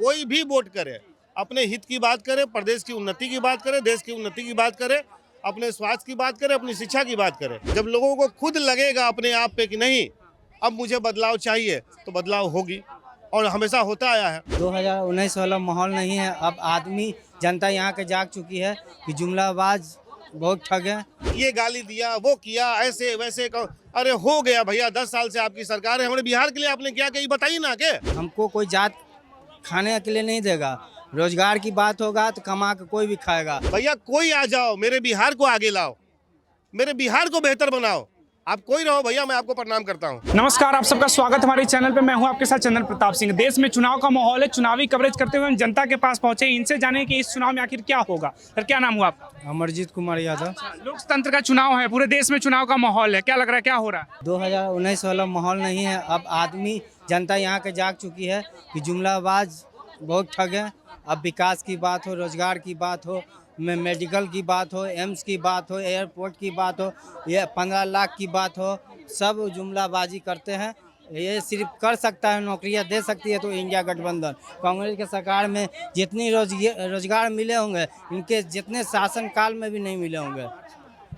कोई भी वोट करे, अपने हित की बात करे, प्रदेश की उन्नति की बात करे, देश की उन्नति की बात करे, अपने स्वास्थ्य की बात करे, अपनी शिक्षा की बात करे। जब लोगों को खुद लगेगा अपने आप पे कि नहीं अब मुझे बदलाव चाहिए, तो बदलाव होगी और हमेशा होता आया है। 2019 वाला माहौल नहीं है। अब आदमी जनता यहाँ के जाग चुकी है कि जुमलाबाज बहुत ठग है। ये गाली दिया, वो किया, ऐसे वैसे अरे हो गया भैया, 10 साल से आपकी सरकार है, हमारे बिहार के लिए आपने क्या कही बताइए ना। के हमको कोई जात खाने के लिए नहीं देगा। रोजगार की बात होगा तो कमा के कोई भी खाएगा। भैया कोई आ जाओ, मेरे बिहार को आगे लाओ, मेरे बिहार को बेहतर बनाओ। आप कोई रहो भैया, मैं आपको प्रणाम करता हूँ। नमस्कार, आप सबका स्वागत हमारे चैनल पे। मैं हूं आपके साथ चंदन प्रताप सिंह। देश में चुनाव का माहौल है। चुनावी कवरेज करते हुए हम जनता के पास पहुंचे, इनसे जाने कि इस चुनाव में आखिर क्या होगा। सर, क्या नाम हुआ आपका? अमरजीत कुमार यादव। लोकतंत्र का चुनाव है, पूरे देश में चुनाव का माहौल है, क्या लग रहा है क्या हो रहा है? 2019 वाला माहौल नहीं है। अब आदमी जनता यहाँ के जाग चुकी है कि जुमलाबाज बहुत ठग है। अब विकास की बात हो, रोजगार की बात हो, मेडिकल की बात हो, एम्स की बात हो, एयरपोर्ट की बात हो, ये 15 लाख की बात हो, सब जुमलाबाजी करते हैं। ये सिर्फ कर सकता है, नौकरियां दे सकती है तो इंडिया गठबंधन। कांग्रेस के सरकार में जितनी रोजगार मिले होंगे, इनके जितने शासन काल में भी नहीं मिले होंगे।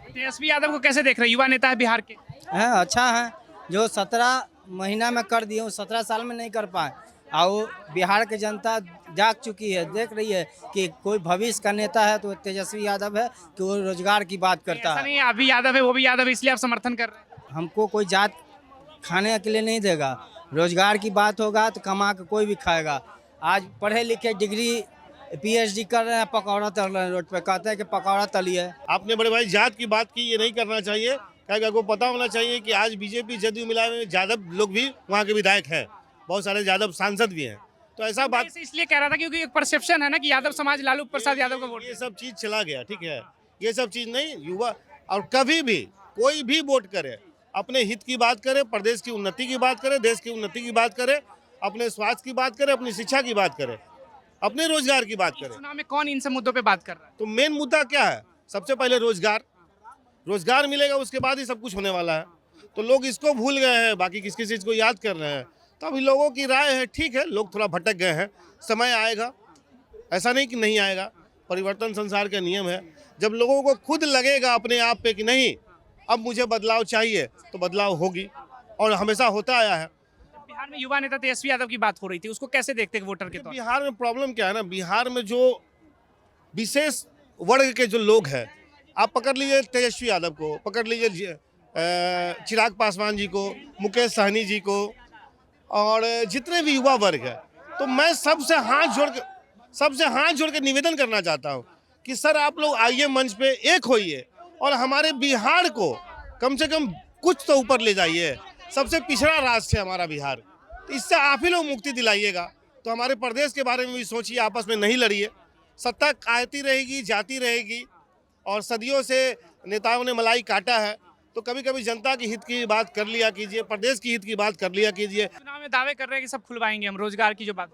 तेजस्वी यादव को कैसे देख रहे हैं? युवा नेता है बिहार के। हैं अच्छा है, जो 17 महीना में कर दिए, 17 साल में नहीं कर पाए। और बिहार की जनता जाग चुकी है, देख रही है कि कोई भविष्य का नेता है तो तेजस्वी यादव है कि वो रोजगार की बात करता ऐसा है। नहीं है, अभी यादव है वो भी यादव है, इसलिए आप समर्थन कर रहे हैं। हमको कोई जात खाने के लिए नहीं देगा। रोजगार की बात होगा तो कमा के कोई भी खाएगा। आज पढ़े लिखे डिग्री PhD कर रहे हैं, पकौड़ा तल रहे हैं रोड पे, कहते हैं कि पकौड़ा तलिए। आपने बड़े भाई जात की बात की, ये नहीं करना चाहिए। क्या आपको पता होना चाहिए कि आज बीजेपी जदयू मिला में यादव लोग भी वहाँ के विधायक हैं, बहुत सारे यादव सांसद भी हैं। तो ऐसा बात मैं इसलिए कह रहा था क्योंकि एक परसेप्शन है ना कि यादव समाज लालू प्रसाद यादव का वोट। ये सब चीज चला गया, ठीक है, ये सब चीज नहीं। युवा और कभी भी कोई भी वोट करे, अपने हित की बात करे, प्रदेश की उन्नति की बात करे, देश की उन्नति की बात करे, अपने स्वास्थ्य की बात करे, अपनी शिक्षा की बात करे, अपने रोजगार की बात करे। चुनाव में कौन इन सब मुद्दों पे बात कर रहा है? तो मेन मुद्दा क्या है? सबसे पहले रोजगार। रोजगार मिलेगा उसके बाद ही सब कुछ होने वाला है। तो लोग इसको भूल गए हैं, बाकी किस किस चीज को याद कर रहे हैं। तो अभी लोगों की राय है, ठीक है, लोग थोड़ा भटक गए हैं, समय आएगा, ऐसा नहीं कि नहीं आएगा। परिवर्तन संसार का नियम है। जब लोगों को खुद लगेगा अपने आप पे कि नहीं अब मुझे बदलाव चाहिए, तो बदलाव होगी और हमेशा होता आया है। बिहार में युवा नेता तेजस्वी यादव की बात हो रही थी, उसको कैसे देखते हैं वोटर के तौर? बिहार में प्रॉब्लम क्या है ना, बिहार में जो विशेष वर्ग के जो लोग हैं, आप पकड़ लीजिए तेजस्वी यादव को, पकड़ लीजिए चिराग पासवान जी को, मुकेश सहनी जी को, और जितने भी युवा वर्ग है, तो मैं सबसे हाथ जोड़ के निवेदन करना चाहता हूँ कि सर आप लोग आइए मंच पे, एक होइए और हमारे बिहार को कम से कम कुछ तो ऊपर ले जाइए। सबसे पिछड़ा राज्य है हमारा बिहार, तो इससे आप ही लोग मुक्ति दिलाइएगा। तो हमारे प्रदेश के बारे में भी सोचिए, आपस में नहीं लड़िए। सत्ता आती रहेगी, जाती रहेगी, और सदियों से नेताओं ने मलाई काटा है। तो कभी कभी जनता की हित की बात कर लिया कीजिए, प्रदेश की हित की बात कर लिया कीजिए। चुनाव में दावे कर रहे हैं कि सब खुलवाएंगे हम, रोजगार की जो बात।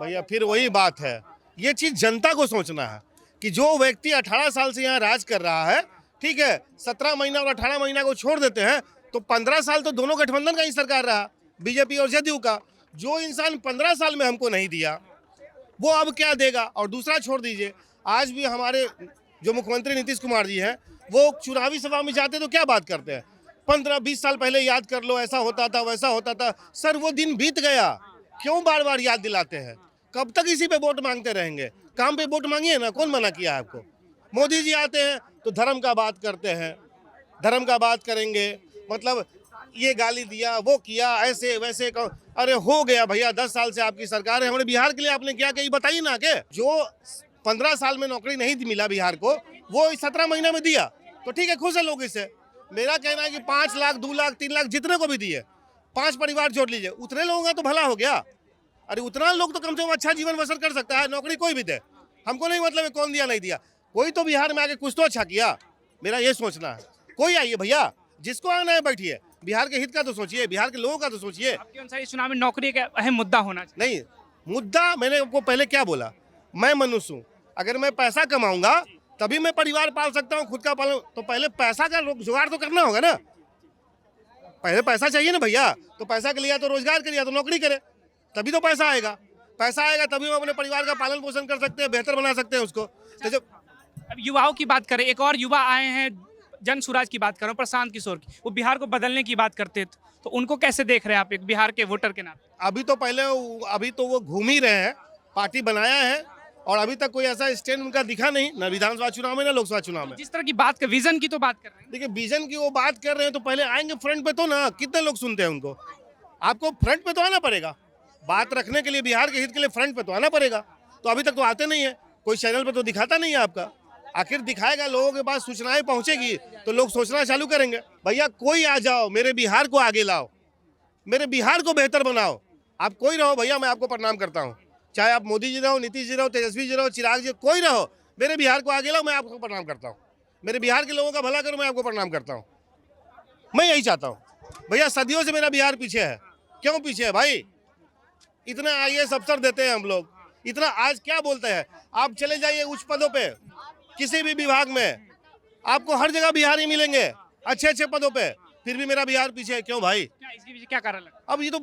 भैया फिर वही बात है, ये चीज जनता को सोचना है कि जो व्यक्ति 18 साल से यहाँ राज कर रहा है, ठीक है, 17 महीना और 18 महीना को छोड़ देते हैं, तो 15 साल तो दोनों गठबंधन का ही सरकार रहा, बीजेपी और जदयू का। जो इंसान 15 साल में हमको नहीं दिया, वो अब क्या देगा? और दूसरा छोड़ दीजिए, आज भी हमारे जो मुख्यमंत्री नीतीश कुमार जी हैं, वो चुनावी सभा में जाते तो क्या बात करते हैं? 15-20 साल पहले याद कर लो, ऐसा होता था, वैसा होता था। सर वो दिन बीत गया, क्यों बार बार याद दिलाते हैं? कब तक इसी पे वोट मांगते रहेंगे? काम पे वोट मांगिए ना, कौन मना किया है आपको? मोदी जी आते हैं तो धर्म का बात करते हैं, धर्म का बात करेंगे, मतलब ये गाली दिया, वो किया, ऐसे वैसे अरे हो गया भैया, 10 साल से आपकी सरकार है, हमारे बिहार के लिए आपने क्या कही बताइए ना। के जो 15 साल में नौकरी नहीं मिला बिहार को, वो 17 महीना में दिया, तो ठीक है, खुश है लोग इससे। मेरा कहना है कि 5 लाख, 2 लाख, 3 लाख जितने को भी दिए, 5 परिवार जोड़ लीजिए, उतने लोगों का तो भला हो गया। अरे उतना लोग तो कम से कम अच्छा जीवन बसर कर सकता है। नौकरी कोई भी दे, हमको नहीं मतलब है कौन दिया नहीं दिया, कोई तो बिहार में आके कुछ तो अच्छा किया। मेरा ये सोचना है, कोई आइए भैया, जिसको आना है बैठिए, बिहार के हित का तो सोचिए, बिहार के लोगों का तो सोचिए। आपके अनुसार इस चुनाव में नौकरी का अहम मुद्दा होना चाहिए? नहीं, मुद्दा मैंने आपको पहले क्या बोला, मैं मनुष्य हूँ, अगर मैं पैसा कमाऊंगा तभी मैं परिवार पाल सकता हूँ, खुद का पालूं, तो पहले पैसा का जुगाड़ तो करना होगा ना। पहले पैसा चाहिए ना भैया, तो पैसा के लिए तो रोजगार करिए, तो नौकरी करे, तभी तो पैसा आएगा। पैसा आएगा तभी हम अपने परिवार का पालन पोषण कर सकते हैं, बेहतर बना सकते हैं उसको। तो जब अब युवाओं की बात करें, एक और युवा आए हैं, जन सुराज की बात कर रहा हूं, प्रशांत किशोर की, वो बिहार को बदलने की बात करते थे, तो उनको कैसे देख रहे हैं आप एक बिहार के वोटर के नाते? अभी तो वो घूम ही रहे हैं, पार्टी बनाया है और अभी तक कोई ऐसा स्टैंड उनका दिखा नहीं, ना विधानसभा चुनाव में ना लोकसभा चुनाव में। जिस तरह की बात कर, विजन की तो बात कर रहे हैं। देखिए विजन की वो बात कर रहे हैं तो पहले आएंगे फ्रंट पे तो ना, कितने लोग सुनते हैं उनको। आपको फ्रंट पे तो आना पड़ेगा, बात रखने के लिए, बिहार के हित के लिए फ्रंट पे तो आना पड़ेगा। तो अभी तक तो आते नहीं है, कोई चैनल पे तो दिखाता नहीं है आपका। आखिर दिखाएगा, लोगों के पास सूचनाएं पहुंचेगी तो लोग सोचना चालू करेंगे। भैया कोई आ जाओ, मेरे बिहार को आगे लाओ, मेरे बिहार को बेहतर बनाओ। आप कोई रहो भैया, मैं आपको प्रणाम करता हूँ। चाहे आप मोदी जी रहो, नीतीश जी रहो, तेजस्वी जी रहो, चिराग जी, कोई रहो, मेरे बिहार को आगे लाओ, मैं आपको प्रणाम करता हूँ। मेरे बिहार के लोगों का भला करो, मैं आपको प्रणाम करता हूँ। मैं यही चाहता हूँ भैया। सदियों से मेरा बिहार पीछे है। क्यों पीछे है भाई? इतना IAS अफसर देते हैं हम लोग, इतना आज क्या बोलते हैं। आप चले जाइए उच्च पदों पे, किसी भी विभाग में आपको हर जगह बिहारी मिलेंगे, अच्छे अच्छे पदों पे, फिर भी मेरा बिहार पीछे है। क्यों भाई? क्या इसके पीछे क्या कारण लगता अब ये तो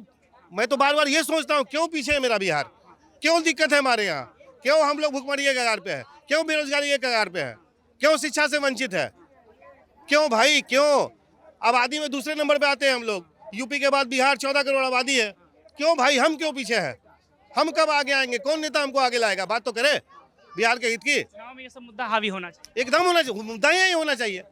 मैं तो बार बार ये सोचता हूँ, क्यों पीछे है मेरा बिहार? क्यों दिक्कत है हमारे यहाँ? क्यों हम लोग भुखमरी के कगार पे है? क्यों बेरोजगारी के कगार पे है? क्यों शिक्षा से वंचित है? क्यों भाई क्यों? आबादी में दूसरे नंबर पे आते हैं हम लोग, यूपी के बाद बिहार 14 करोड़ आबादी है। क्यों भाई, हम क्यों पीछे हैं? हम कब आगे आएंगे? कौन नेता हमको आगे लाएगा? बात तो करे बिहार के हित की। है? चुनाव में ये सब मुद्दा हावी होना चाहिए। एकदम होना चाहिए, मुद्दा ही यही होना चाहिए,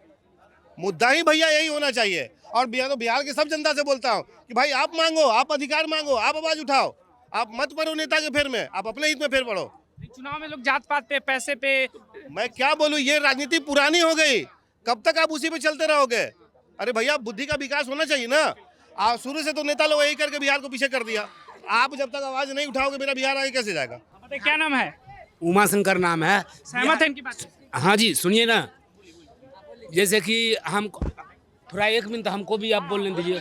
मुद्दा ही भैया यही होना चाहिए। और बिहार की सब जनता से बोलता हूँ कि भाई आप मांगो, आप अधिकार मांगो, आप आवाज उठाओ, आप मत पड़ो नेता के फेर में, आप अपने हित में फेर पड़ो। चुनाव में लोग जात पात पे, पैसे पे, मैं क्या बोलूं, ये राजनीति पुरानी हो गई। कब तक आप उसी पे चलते रहोगे? अरे भैया बुद्धि का विकास होना चाहिए ना। शुरू से तो नेता लोग यही करके बिहार को पीछे कर दिया। आप जब तक आवाज नहीं उठाओगे, मेरा बिहार आगे कैसे जाएगा? बताइए क्या नाम है? उमा शंकर नाम है। सहमत है इनकी बात से? हाँ जी सुनिए ना, जैसे कि हम थोड़ा 1 मिनट हमको भी आप बोलने दीजिए।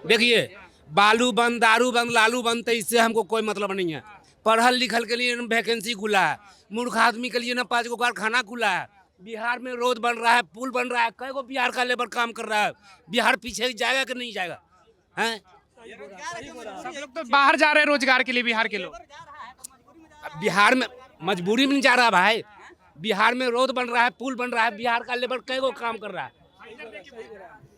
देखिए बालू बंद, दारू बंद, लालू बंद, तो इससे हमको कोई मतलब नहीं है। पढ़ल लिखल के लिए वैकेंसी खुला है, मूर्ख आदमी के लिए ना 5 गो कारखाना खुला है। बिहार में रोड बन रहा है, पुल बन रहा है, कई गो बिहार का लेबर काम कर रहा है। बिहार पीछे जाएगा कि नहीं जाएगा? हैं? सब लोग तो बाहर जा रहे हैं रोजगार के लिए, बिहार के लोग। बिहार में मजबूरी में नहीं जा रहा भाई। बिहार में रोड बन रहा है, पुल बन रहा है, बिहार का लेबर कई गो काम कर रहा है।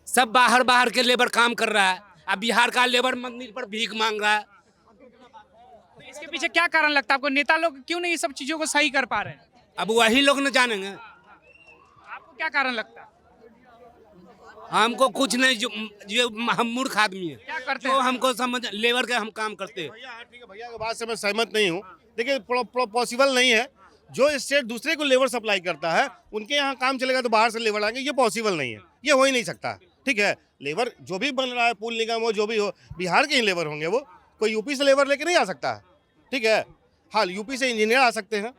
सब बाहर बाहर के लेबर काम कर रहा है, अब बिहार का लेबर मंदिर पर भीख मांग रहा है। तो इसके पीछे क्या कारण लगता है आपको? नेता लोग क्यों नहीं ये सब चीजों को सही कर पा रहे हैं? अब वही लोग न जानेंगे। आपको क्या कारण लगता है? हमको कुछ नहीं, जो हम मूर्ख आदमी है, क्या करते जो हैं? हमको समझ लेबर के हम काम करते हैं। भैया ठीक है, भैया की बात से मैं सहमत नहीं हूँ। देखिए पॉसिबल नहीं है। जो स्टेट दूसरे को लेबर सप्लाई करता है, उनके यहाँ काम चलेगा तो बाहर से लेबर आएंगे, ये पॉसिबल नहीं है, ये हो ही नहीं सकता। ठीक है, लेबर जो भी बन रहा है, पुल निगम हो, जो भी हो, बिहार के ही लेबर होंगे। वो कोई यूपी से लेबर लेके नहीं आ सकता है। ठीक है, हाँ यूपी से इंजीनियर आ सकते हैं,